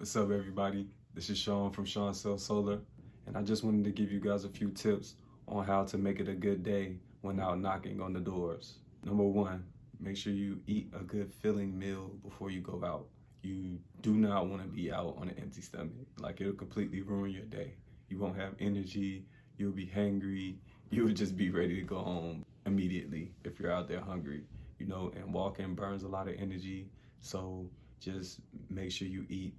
What's up, everybody? This is Sean from Shawnsellssolar, and I just wanted to give you guys a few tips on how to make it a good day when out knocking on the doors. Number one, make sure you eat a good filling meal before you go out. You do not want to be out on an empty stomach. Like, it'll completely ruin your day. You won't have energy, you'll be hangry, you'll just be ready to go home immediately if you're out there hungry, and walking burns a lot of energy. So just make sure you eat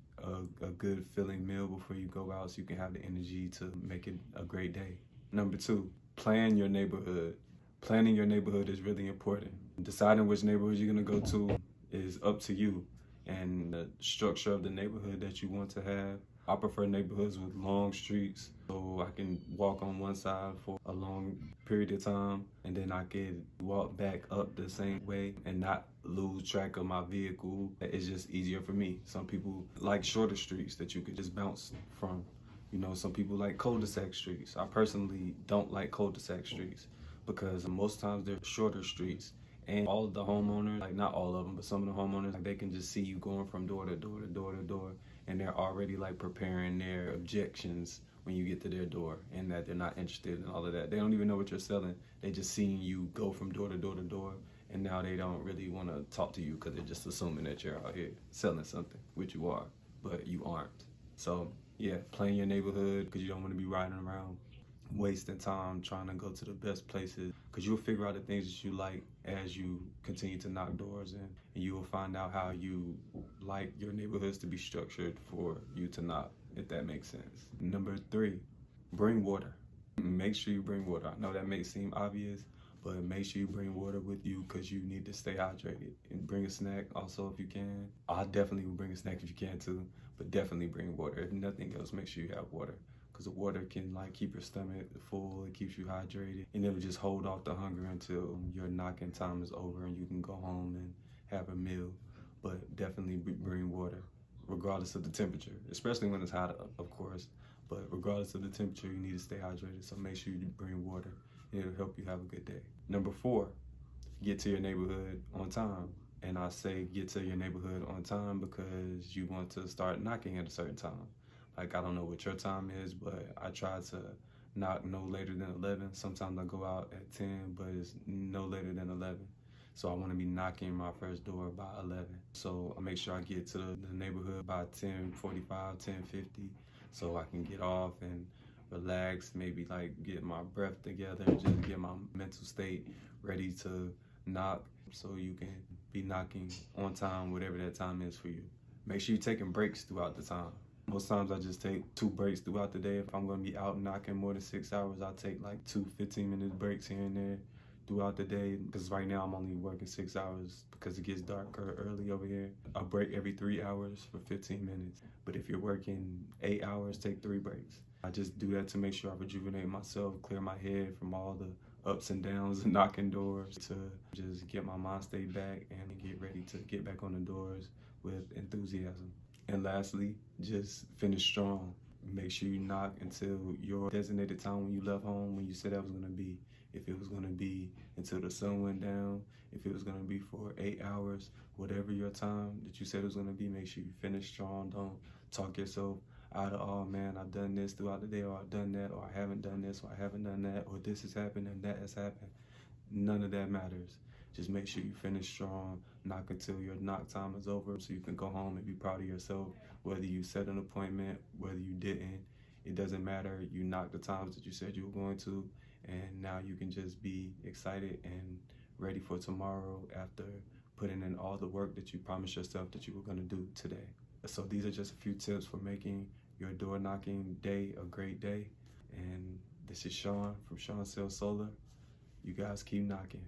a good filling meal before you go out so you can have the energy to make it a great day. Number two, plan your neighborhood. Planning your neighborhood is really important. Deciding which neighborhood you're gonna go to is up to you and the structure of the neighborhood that you want to have. I prefer neighborhoods with long streets so I can walk on one side for a long period of time and then I can walk back up the same way and not lose track of my vehicle. It's just easier for me. Some people like shorter streets that you could just bounce from. Some people like cul-de-sac streets. I personally don't like cul-de-sac streets because most times they're shorter streets. And all of the homeowners, like not all of them, but some of the homeowners, like they can just see you going from door to door to door to door, and they're already like preparing their objections when you get to their door, and that they're not interested in all of that. They don't even know what you're selling. They just seeing you go from door to door to door, and now they don't really want to talk to you because they're just assuming that you're out here selling something, which you are, but you aren't. So yeah, plan your neighborhood because you don't want to be riding around wasting time trying to go to the best places, because you'll figure out the things that you like as you continue to knock doors in, and you will find out how you like your neighborhoods to be structured for you to knock, if that makes sense. Number three, bring water. Make sure you bring water. I know that may seem obvious, but make sure you bring water with you because you need to stay hydrated. And bring a snack also if you can. I definitely will bring a snack if you can too, but definitely bring water. If nothing else, make sure you have water, because the water can keep your stomach full, it keeps you hydrated, and it'll just hold off the hunger until your knocking time is over and you can go home and have a meal. But definitely bring water, regardless of the temperature, especially when it's hot, of course. But regardless of the temperature, you need to stay hydrated, so make sure you bring water. It'll help you have a good day. Number four, get to your neighborhood on time. And I say get to your neighborhood on time because you want to start knocking at a certain time. Like, I don't know what your time is, but I try to knock no later than 11. Sometimes I go out at 10, but it's no later than 11. So I want to be knocking my first door by 11. So I make sure I get to the neighborhood by 10:45, 10:50, so I can get off and relax, maybe get my breath together, just get my mental state ready to knock so you can be knocking on time, whatever that time is for you. Make sure you're taking breaks throughout the time. Most times I just take 2 breaks throughout the day. If I'm gonna be out knocking more than 6 hours, I'll take 2 15-minute breaks here and there throughout the day, because right now I'm only working 6 hours because it gets darker early over here. A break every 3 hours for 15 minutes. But if you're working 8 hours, take 3 breaks. I just do that to make sure I rejuvenate myself, clear my head from all the ups and downs and knocking doors, to just get my mind state back and get ready to get back on the doors with enthusiasm. And lastly, just finish strong. Make sure you knock until your designated time when you left home, when you said that was gonna be. If it was gonna be until the sun went down, if it was gonna be for 8 hours, whatever your time that you said it was gonna be, make sure you finish strong. Don't talk yourself out of, oh man, I've done this throughout the day, or I've done that, or I haven't done this, or I haven't done that, or this has happened and that has happened. None of that matters. Just make sure you finish strong, knock until your knock time is over so you can go home and be proud of yourself. Whether you set an appointment, whether you didn't, it doesn't matter. You knocked the times that you said you were going to, and now you can just be excited and ready for tomorrow after putting in all the work that you promised yourself that you were going to do today. So these are just a few tips for making your door knocking day a great day. And this is Sean from Shawnsellssolar. You guys keep knocking.